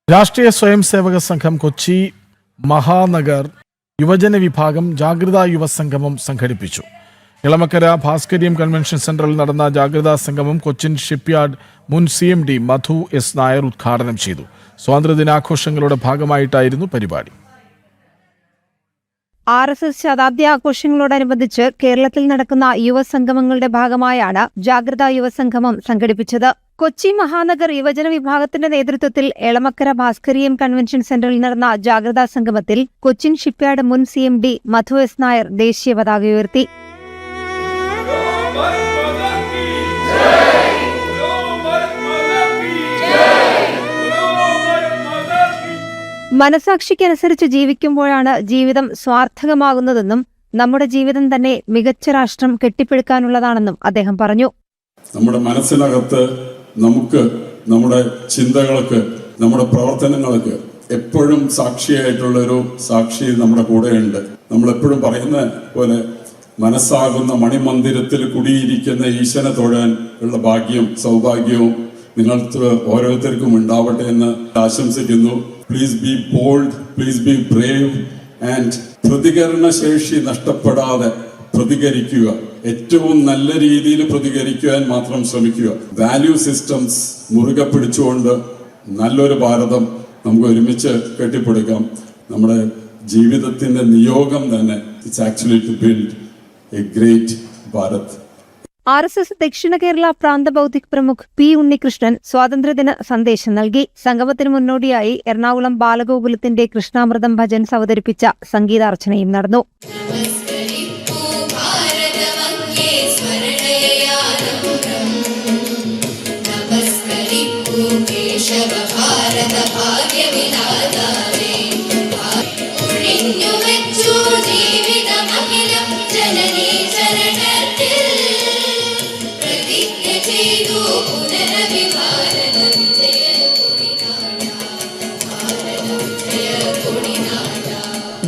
രാഷ്ട്രീയ സ്വയം സേവക സംഘം കൊച്ചി മഹാനഗർ യുവജന വിഭാഗം ജാഗ്രതാ യുവസംഗമം സംഘടിപ്പിച്ചു. ഇളമക്കര ഭാസ്കര്യം കൺവെൻഷൻ സെന്ററിൽ നടന്ന ജാഗ്രതാ സംഗമം കൊച്ചിൻ ഷിപ്പ്യാർഡ് മുൻ CMD മധു എസ് നായർ ഉദ്ഘാടനം ചെയ്തു. സ്വാതന്ത്ര്യദിനാഘോഷങ്ങളുടെ ഭാഗമായിട്ടായിരുന്നു പരിപാടി. RSS ശതാബ്ദി ആഘോഷങ്ങളോടനുബന്ധിച്ച് കേരളത്തിൽ നടക്കുന്ന യുവസംഗമങ്ങളുടെ ഭാഗമായാണ് ജാഗ്രതാ യുവസംഗമം സംഘടിപ്പിച്ചത്. കൊച്ചി മഹാനഗർ യുവജന വിഭാഗത്തിന്റെ നേതൃത്വത്തിൽ എളമക്കര ഭാസ്കര്യം കൺവെൻഷൻ സെന്ററിൽ നടന്ന ജാഗ്രതാ സംഗമത്തിൽ കൊച്ചിൻ ഷിപ്പ്യാർഡ് മുൻ CMD മധു എസ് നായർ ദേശീയ പതാക ഉയർത്തി. മനസാക്ഷിക്കനുസരിച്ച് ജീവിക്കുമ്പോഴാണ് ജീവിതം സ്വാർത്ഥകമാകുന്നതെന്നും നമ്മുടെ ജീവിതം തന്നെ മികച്ച രാഷ്ട്രം കെട്ടിപ്പടുക്കാനുള്ളതാണെന്നും അദ്ദേഹം പറഞ്ഞു. നമ്മുടെ മനസ്സിനകത്ത് നമുക്ക് നമ്മുടെ ചിന്തകൾക്ക് നമ്മുടെ പ്രവർത്തനങ്ങൾക്ക് എപ്പോഴും സാക്ഷിയായിട്ടുള്ളൊരു സാക്ഷി നമ്മുടെ കൂടെയുണ്ട്. നമ്മളെപ്പോഴും പറയുന്ന പോലെ മനസ്സാകുന്ന മണിമന്ദിരത്തിൽ കുടിയിരിക്കുന്ന ഈശ്വരനെ തൊഴാൻ ഉള്ള സൗഭാഗ്യവും നിങ്ങൾക്ക് ഓരോരുത്തർക്കും ഉണ്ടാവട്ടെ എന്ന് ആശംസിക്കുന്നു. Please be bold, please be brave and പ്രതികരണശേഷി നഷ്ടപ്പെടാതെ പ്രതികരിക്കുക. ഏറ്റവും നല്ല രീതിയിൽ പ്രതികരിക്കുവാൻ മാത്രം ശ്രമിക്കുക. വാല്യൂ സിസ്റ്റംസ് മുറുകെ പിടിച്ചുകൊണ്ട് നല്ലൊരു ഭാരതം നമുക്ക് ഒരുമിച്ച് കെട്ടിപ്പടുക്കാം. നമ്മുടെ ജീവിതത്തിന്റെ നിയോഗം തന്നെ it's actually to build a great Bharat. RSS Dakshina Kerala Prant ബൗദ്ധിക് പ്രമുഖ് P. Unnikrishnan സ്വാതന്ത്ര്യദിന സന്ദേശം നൽകി. സംഗമത്തിന് മുന്നോടിയായി എറണാകുളം ബാലഗോകുലത്തിന്റെ കൃഷ്ണാമൃതം ഭജൻസ് അവതരിപ്പിച്ച സംഗീതാർച്ചനയും നടന്നു.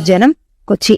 ജനം, കൊച്ചി.